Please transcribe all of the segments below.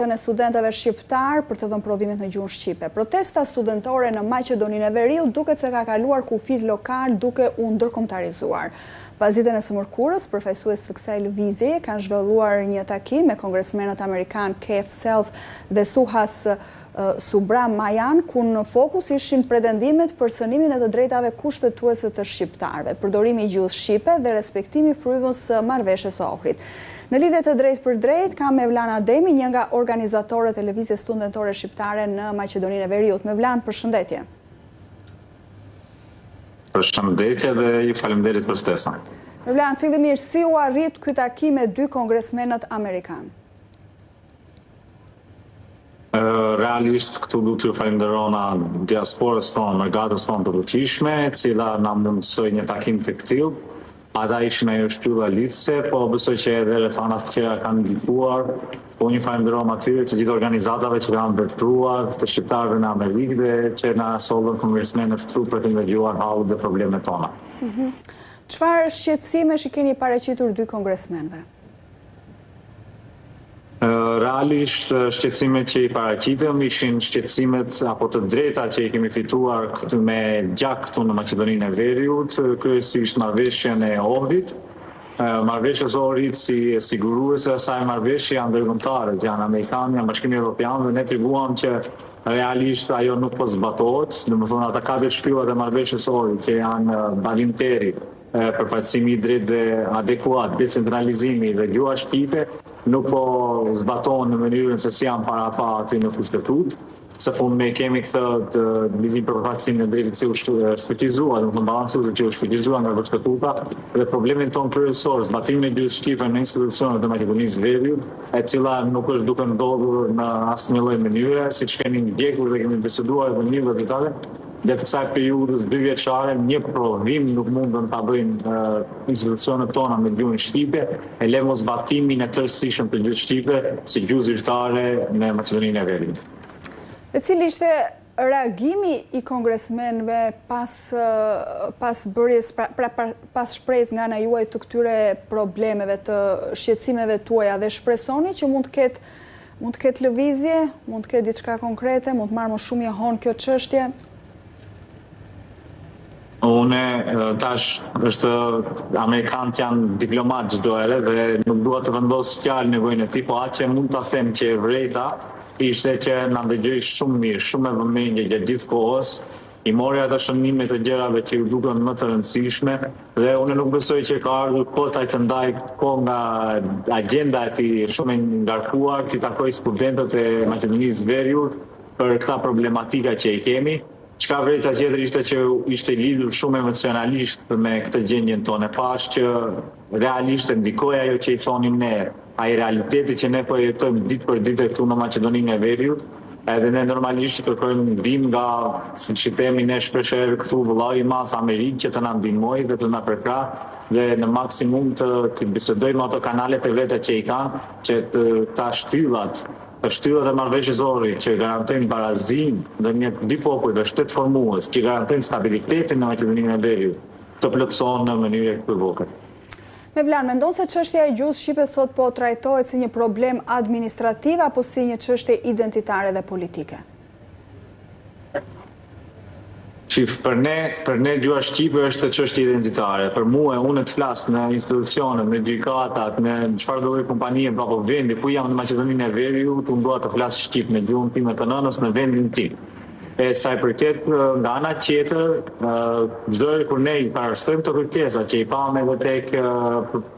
Në studentëve shqiptar për të dhënë provimet në gjuhën shqipe. Protesta studentore në Maqedoninë e Veriut duket se ka kaluar kufit lokal duke u ndërkombëtarizuar. Pas ditën e së mërkurës, përfaqësues të kësaj lëvizjeje kanë zhvilluar një takim me kongresmenët amerikan Keith Self dhe Suhas Subramanian, ku në fokus ishin pretendimet për cënimin e të drejtave kushtetuese të shqiptarëve, përdorimi i gjuhës shqipe dhe respektimi frymës së marrëveshjes së Ohrit. Në lidhje të drejtë për drejtë kam Mevlan Ademi, një nga organizatorët e lëvizjes studentore shqiptare në Maqedoninë e Veriut. Mevlan, përshëndetje. Përshëndetje dhe ju faleminderit për ftesën. Mevlan, fillimisht si u arrit ky takim me dy kongresmenët amerikanë? Realisht këtu du të ju falenderona diasporës tonë, mërgatës tonë të fuqishme, cila na mundsoi një takim të tillë. Ata ishin ajo shtylla lidhëse, po besoj që edhe rrethanat të tjera kanë ndihmuar. Po një falenderoj atyre të gjithë organizatave që kanë ndërtuar, të shqiptarëve në Amerikë dhe që na sollën kongresmenët këtu për të ndërgjuar hallet dhe problemet tona. Çfarë shqetësimesh i keni paraqitur dy kongresmenëve? Realisht, shqetësimet që i paraqitëm ishin shqetësimet apo të drejta që i kemi fituar këtu me gjak këtu në Maqedoninë e Veriut, kryesisht marrëveshjen e Ohrit. Marrëveshja e Ohrit si siguruese e asaj marrëveshje janë ndërkombëtare, janë amerikanë, janë Bashkimi Evropian dhe ne treguam që realisht ajo nuk po zbatohet, domethënë ata katër shtylla e marrëveshjes së Ohrit që janë balimteri, përfaqësimi i drejtë dhe adekuat, decentralizimi dhe gjuha shqipe nuk po zbatohen në mënyrën se si janë para pa aty në kushtetutë. Së fundmi kemi këtë lizim për përfaqësimin e drejtit që u shfrytëzua, domethënë balancuesi që u shfrytëzua nga kushtetuta dhe problemin ton kryesor, zbatimin e gjuhës shqipe në institucionet e Maqedonisë së Veriut, e cila nuk është duke ndodhur në asnjë lloj mënyre, siç kemi ndjekur dhe kemi biseduar në një detale. Dhe të kësaj periudhës 2 vjeçare, një provim nuk mundën ta bëjnë institucionet tona me gjuhën shqipe, e le mos zbatimin e tërësishëm të gjuhës shqipe si gjuhë zyrtare në Maqedoninë e Veriut. Dhe cili ishte reagimi i kongresmenëve pas bërjes, pas shpresë nga ana juaj të këtyre problemeve, të shqetësimeve tuaja, dhe shpresoni që mund të ketë lëvizje, mund të ketë diçka konkrete, mund të marrë më shumë jahon kjo çështje? Une tash është amerikanët janë diplomatë çdo herë dhe nuk dua të vendos fjalë në gojën e tij, po atë që mund ta them që e vërejta ishte që na dëgjoi shumë mirë, shumë me vëmendje gjatë gjithë kohës. I mori ata shënimet të gjërave që ju duken më të rëndësishme dhe unë nuk besoj që ka ardhur kohë të ndaj kohë nga agjenda e tij shumë e ngarkuar, të takoj studentët e Maqedonisë së Veriut për këta problematika që i kemi. Çka vërejta tjetër ishte që ishte lidhur shumë emocionalisht me këtë gjendjen tonë. Pash që realisht ndikoi ajo që i thonim ne, ai realiteti që ne po jetojmë ditë për ditë këtu në Maqedoninë e Veriut. Edhe ne normalisht kërkojmë ndihmë nga, siç i themi ne shpeshherë këtu, vëllai i madh Amerikë që të na ndihmojë dhe të na përkrahë dhe në maksimum të bisedojmë ato kanalet e veta që i kanë, që ta shtyllat e marrëveshjes së Ohrit që garantojnë barazinë ndërmjet dy popujve shtet formues, që garantojnë stabilitetin në Maqedoninë e Veriut, të plotësohen në mënyrë ekuivoke. Mevlan, mendon se çështja e gjuhës shqipe sot po trajtohet si një problem administrativ apo si një çështje identitare dhe politike? Për ne gjuha shqipe është çështje identitare. Për mua, unë të flas në institucione, në gjykatat, në çfarë do lloj kompanie apo vendi ku jam në Maqedoninë e Veriut, unë dua të flas shqip me gjuhën time të nënës në vendin tim. E sa i përket nga ana tjetër, çdo herë kur ne i parashtrojmë të kërkesa që i pam edhe tek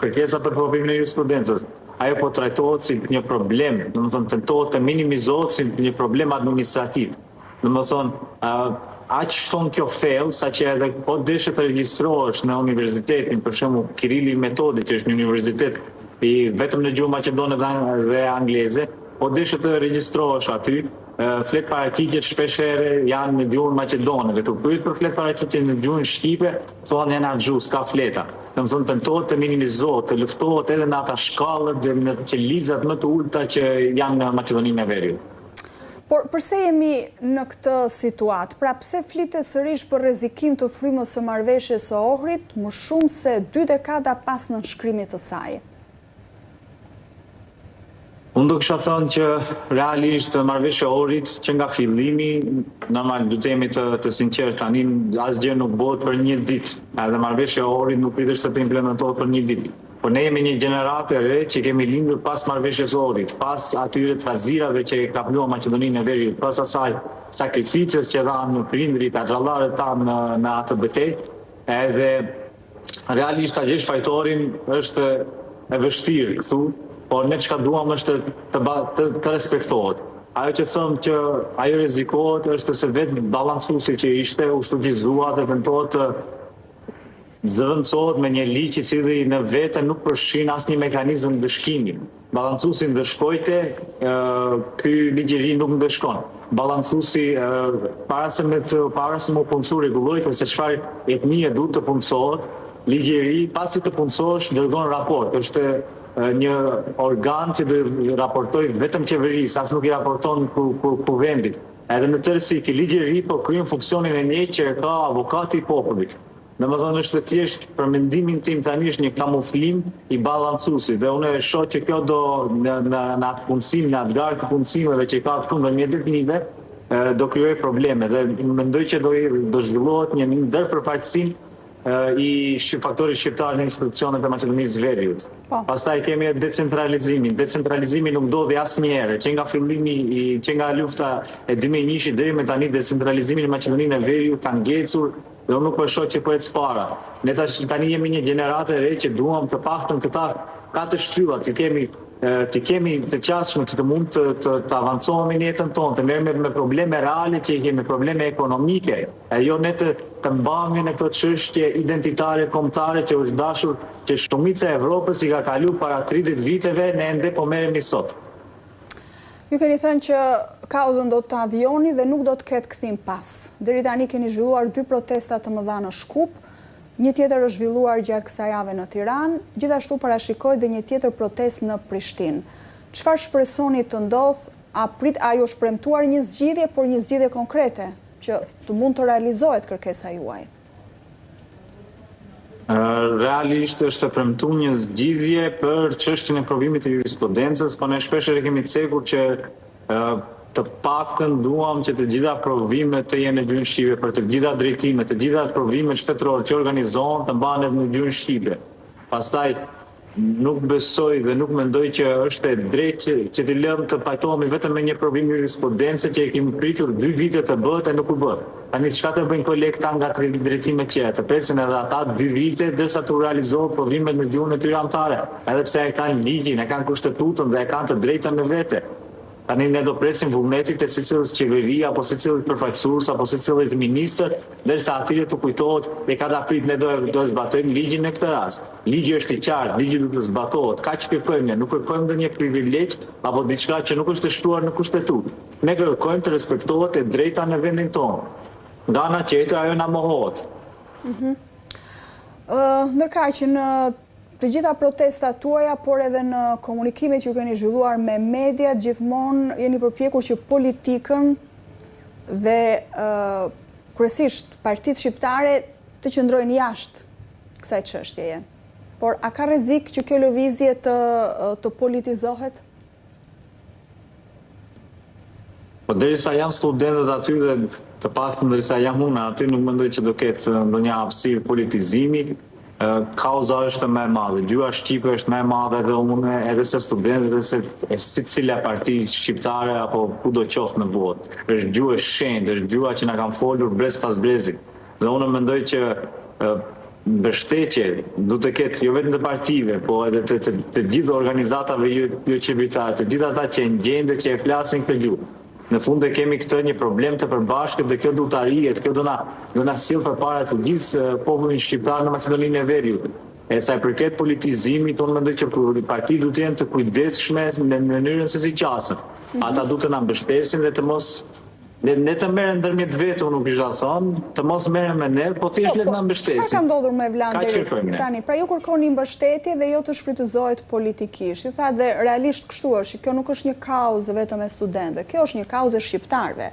kërkesa për provimin e studentëve, ajo po trajtohet si një problem, domethënë tentohet të minimizohet si një problem administrativ. Domethënë, aq shton kjo thellë saqë edhe po deshe të regjistrohesh në universitetin, për shembull Kirili Metodi, që është një universitet vetëm në gjuhën maqedone dhe angleze, po deshe të regjistrohesh aty, flet paraqitjet shpeshherë janë në gjuhën maqedone, dhe të pyet për flet paraqitje në gjuhën shqipe, thonë janë gjuhë, s'ka fleta. Domethënë tentohet të minimizohet, të luftohet edhe në ata shkallët dhe në qelizat më të ulta që janë në Maqedoninë e Veriut. Por përse jemi në këtë situatë? Pra pse flitet sërish për rrezikim të frymës së marrëveshjes së Ohrit më shumë se 2 dekada pas nënshkrimit të saj? Unë do kisha thënë që realisht marrëveshja e Ohrit që nga fillimi, normal do të jemi të sinqertë, tani asgjë nuk bëhet për një ditë. Edhe marrëveshja e Ohrit nuk pritet të implementohet për një ditë. Por ne jemi një gjeneratë e re që kemi lindur pas marrëveshjes së Ohrit, pas atyre trazirave që e kapluan Maqedoninë e Veriut, pas asaj sakrificës që dhanë prindrit, axhallarët tanë në atë betejë, edhe realisht ta gjesh fajtorin është e vështirë këtu. Por ne çka duam është të respektohet. Ajo që thëmë që ajo rrezikohet është se vetë balancuesi që ishte u shfuqizuar dhe tentohet të zëvendësohet me një ligj i cili në vete nuk përfshin asnjë mekanizëm dëshkimi. Balancuesi ndëshkojte, ky ligj i ri nuk ndëshkon. Balancuesi para se më punësu rregullojtë se çfarë etnie duhet të punësohet, ligji i ri pasi të punësohesh dërgon raport. Është një organ që do raportoj vetëm qeverisë, as nuk i raporton kuvendit. Edhe në tërësi, ky ligj i ri po kryen funksionin e njëjtë që ka avokati i popullit. Domethënë është thjesht për mendimin tim tani është një kamuflim i balancuesit dhe unë e shoh që kjo do në atë punësim, në atë garë të punësimeve që ka këtu ndërmjet etnive, do krijojë probleme dhe mendoj që do zhvillohet një ndërpërfaqësim i faktorit shqiptar në institucionet e Maqedonisë së Veriut. Pastaj kemi decentralizimin. Decentralizimi nuk ndodhi asnjëherë, që nga fillimi që nga lufta e 2001 deri me tani decentralizimi në Maqedoninë e Veriut ka ngecur dhe unë nuk po shoh që po ecë para. Ne tani jemi një gjeneratë e re që duam të paktën këta katër shtylla, të kemi të qasshme që të mund të avancohemi në jetën tonë, të merremi me probleme reale që i kemi, probleme ekonomike, e jo ne të mbahemi në këto çështje identitare kombëtare që është dashur që shumica e Evropës i ka kaluar para 30 viteve, ne ende po merremi sot. Ju keni thënë që kauzën do të avioni dhe nuk do të ketë kthim pas. Deri tani keni zhvilluar 2 protesta të mëdha në Shkup, një tjetër është zhvilluar gjatë kësaj jave në Tiranë, gjithashtu parashikohet dhe një tjetër protestë në Prishtinë. Çfarë shpresoni të ndodh? A ju është premtuar një zgjidhje, por një zgjidhje konkrete që të mund të realizohet kërkesa juaj? Realisht është të premtuar një zgjidhje për çështjen e provimit të jurisprudencës, por ne shpesh kemi cekur që të paktën duam që të gjitha provimet të jenë në gjuhën shqipe, për të gjitha drejtimet, të gjitha provimet shtetërore që organizohen të mbahen në gjuhën shqipe. Pastaj nuk besoj dhe nuk mendoj që është e drejtë që të lëmë të pajtohemi vetëm me një provim jurisprudence që e kemi pritur 2 vite të bëhet e nuk u bë. Tani çka të bëjnë kolekta nga drejtimet tjera, të presin edhe ata 2 vite derisa të realizohen provimet në gjuhën e tyre anëtare, edhe pse e kanë ligjin, e kanë kushtetutën dhe e kanë të drejtën në vete. Tani ne do presim vullnetit e secilës qeveri, apo secillit përfaqësues, apo secillit ministër, derisa atyre të kujtohet e ka ta prit ne do zbatojmë ligjin në këtë rast. Ligji është i qartë, ligji duhet të zbatohet. Kaq kërkojmë ne, nuk kërkojmë ndonjë privilegj apo diçka që nuk është e shkruar në kushtetutë. Ne kërkojmë të respektohet e drejta në vendin tonë. Nga ana tjetër ajo na mohohet. Ndërkaq që në të gjitha protestat tuaja, por edhe në komunikimet që ju keni zhvilluar me mediat, gjithmonë jeni përpjekur që politikën dhe kryesisht partitë shqiptare të qëndrojnë jashtë kësaj çështjeje. Por a ka rrezik që kjo lëvizje të politizohet? Po derisa janë studentët aty dhe të paktën derisa jam unë aty, nuk mendoj që do ketë ndonjë hapësirë politizimi. Kauza është më e madhe, gjuha shqipe është më e madhe dhe unë edhe se student, edhe se secila parti shqiptare apo kudo qoftë në botë. Është gjuhë e shenjtë, është gjuha që na kanë folur brez pas brezi. Dhe unë mendoj që mbështetje duhet të ketë jo vetëm të partive, po edhe të gjithë organizatave jo qeveritare, të gjithë ata që ndjejnë dhe që e flasin këtë gjuhë. Në fund e kemi këtë një problem të përbashkët dhe kjo do të arrihet, kjo do na sill përpara të gjithë popullin shqiptar në Maqedoninë e Veriut. E sa i përket politizimit, unë mendoj që partitë duhet të jenë të kujdesshme në mënyrën se si qasen. Ata duhet të na mbështesin dhe të mos ne të merren ndërmjet vetë, unë nuk isha thënë, të mos merren me ne, po thjesht le të na mbështesin. Çfarë ka ndodhur me Vlan deri tani? Pra ju kërkoni mbështetje dhe jo të shfrytëzohet politikisht. Ju tha dhe realisht kështu është, kjo nuk është një kauzë vetëm e studentëve, kjo është një kauzë e shqiptarëve.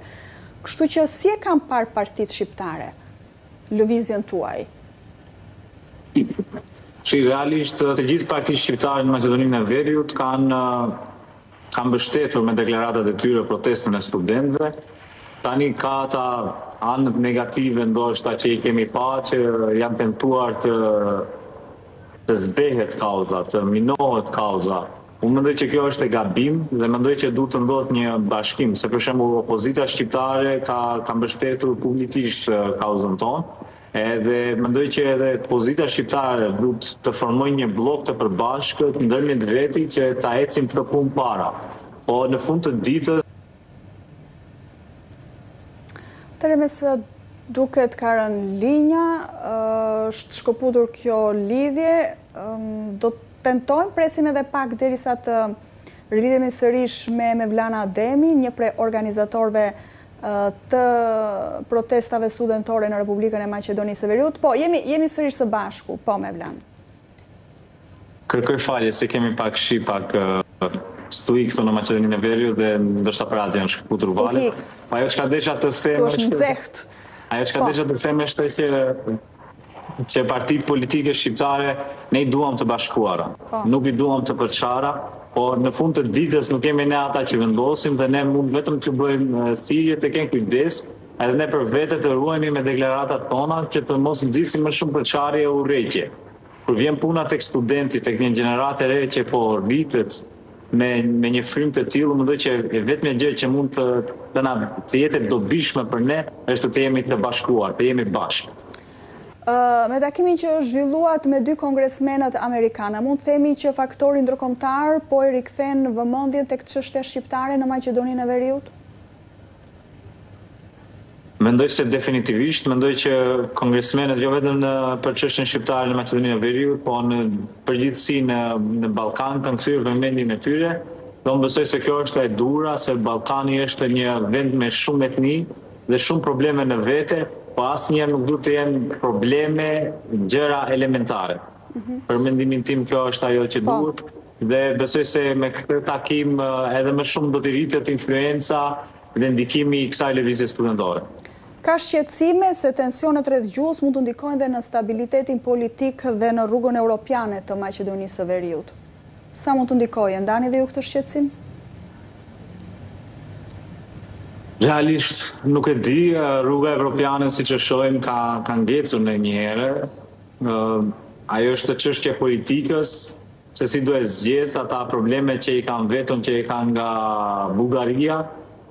Kështu që si e kanë parë partitë shqiptare lëvizjen tuaj? Realisht të gjithë partitë shqiptare në Maqedoninë e Veriut kanë kanë mbështetur me deklaratat e tyre protestën e studentëve. Tani ka ata anët negative ndoshta që i kemi pa, që janë tentuar të zbehet kauza, të minohet kauza. Unë mendoj që kjo është e gabim dhe mendoj që duhet të ndodhë një bashkim, se për shembull opozita shqiptare ka mbështetur publikisht kauzën tonë, edhe mendoj që edhe opozita shqiptare duhet të formojnë një blok të përbashkët ndërmjet veti që ta ecin të punë para. Po në fund të ditës Mes duket ka rënë linja, është shkëputur kjo lidhje, do të tentojmë, presim edhe pak derisa të rridhemi sërish me Mevlana Ademi, një prej organizatorëve të protestave studentore në Republikën e Maqedonisë së Veriut. Po, jemi sërish së bashku, po Mevlan. Kërkoj falje se kemi pak stuhi këtu në Maqedoninë e Veriut dhe ndërsa për atë janë shkëputur valët. Ajo çka desha të them është që partitë politike shqiptare ne i duam të bashkuara, nuk i duam të përçara, po në fund të ditës nuk kemi ne ata që vendosim dhe ne mund vetëm që bëjmë thirrje të kenë kujdes, edhe ne për vete të ruajmë me deklaratat tona që të mos nxisim më shumë përçarje e urrëqje. Kur vjen puna tek studenti, tek një gjeneratë e re që po rritet me një frymë të tillë, mendoj që vetëm gjë që mund të jetë dobishme për ne është të jemi të bashkuar, të jemi bashkë. Me takimin që është zhvilluar me 2 kongresmenët amerikanë, mund të themi që faktori ndërkombëtar po i rikthen vëmendjen tek çështja shqiptare në Maqedoninë e Veriut? Mendoj se definitivisht, mendoj që kongresmenët jo vetëm për çështjen shqiptare në Maqedoninë e Veriut, po në përgjithësi në Ballkan kanë kthyer vëmendjen e tyre. Dhe unë besoj se kjo është e dura, se Ballkani është një vend me shumë etni dhe shumë probleme në vete, po asnjëherë nuk duhet të jenë probleme, gjëra elementare. Për mendimin tim kjo është ajo që duhet dhe besoj se me këtë takim edhe më shumë do të rritet influenca dhe ndikimi i kësaj lëvizje studentore. Ka shqetësime se tensionet rreth gjuhës mund të ndikojnë dhe në stabilitetin politik dhe në rrugën europiane të Maqedonisë së Veriut. Sa mund të ndikojë? Ndani dhe ju këtë shqetësim? Realisht nuk e di, rruga evropiane siç e shohim ka ngecur në një herë. Ajo është çështje politikës, se si do e zgjedh ata probleme që i kanë vetëm që i kanë nga Bullgaria.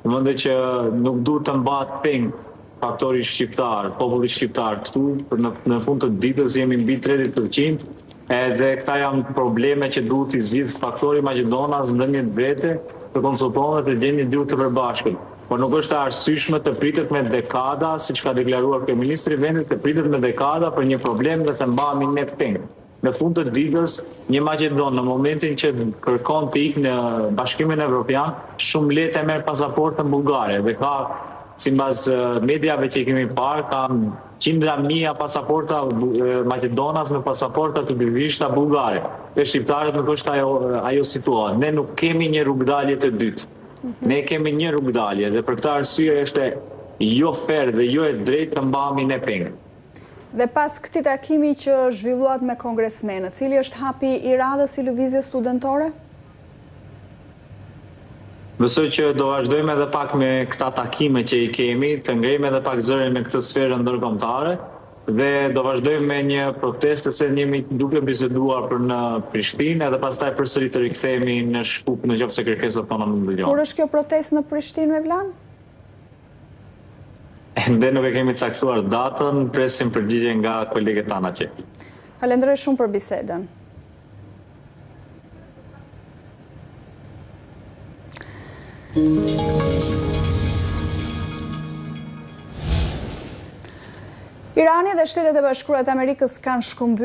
Mendoj që nuk duhet të mbahet peng faktori shqiptar, populli shqiptar këtu, në fund të ditës jemi mbi 30%, edhe këta janë probleme që duhet i zgjidh faktori Maqedonas ndërmjet vete, të konsultohen dhe të gjejnë një dyrë të përbashkët. Por nuk është arsyeshme të pritet me dekada, siç ka deklaruar kryeministri i vendit, të pritet me dekada për një problem dhe të mbahemi ne peng. Në fund të ditës, një Maqedon në momentin që kërkon të ikë në Bashkimin Evropian, shumë lehtë merr pasaportën bullgare dhe ka, sipas mediave që i kemi parë, ka qindra mijë pasaporta Maqedonas me pasaporta të dyvishta bullgare. Dhe shqiptarët nuk është ajo situatë. Ne nuk kemi një rrugdalje të dytë. Ne kemi një rrugdalje dhe për këtë arsye është jo fair dhe jo e drejtë të mbahemi ne peng. Dhe pas këtij takimi që zhvilluat me kongresmenët, cili është hapi i radhës i lëvizjes studentore? Besoj që do vazhdojmë edhe pak me këta takime që i kemi, të ngrejmë edhe pak zërin në këtë sferë ndërkombëtare dhe do vazhdojmë me një protestë se jemi duke biseduar për në Prishtinë edhe pastaj përsëri të rikthehemi në Shkup nëse kërkesat tona nuk dëgjojnë. Kur është kjo protestë në Prishtinë, Mevlan? Ende nuk e kemi caktuar datën, presim përgjigje nga kolegët tanë atje. Falenderoj shumë për bisedën. Irani dhe Shtetet e Bashkuara të Amerikës kanë shkëmbyer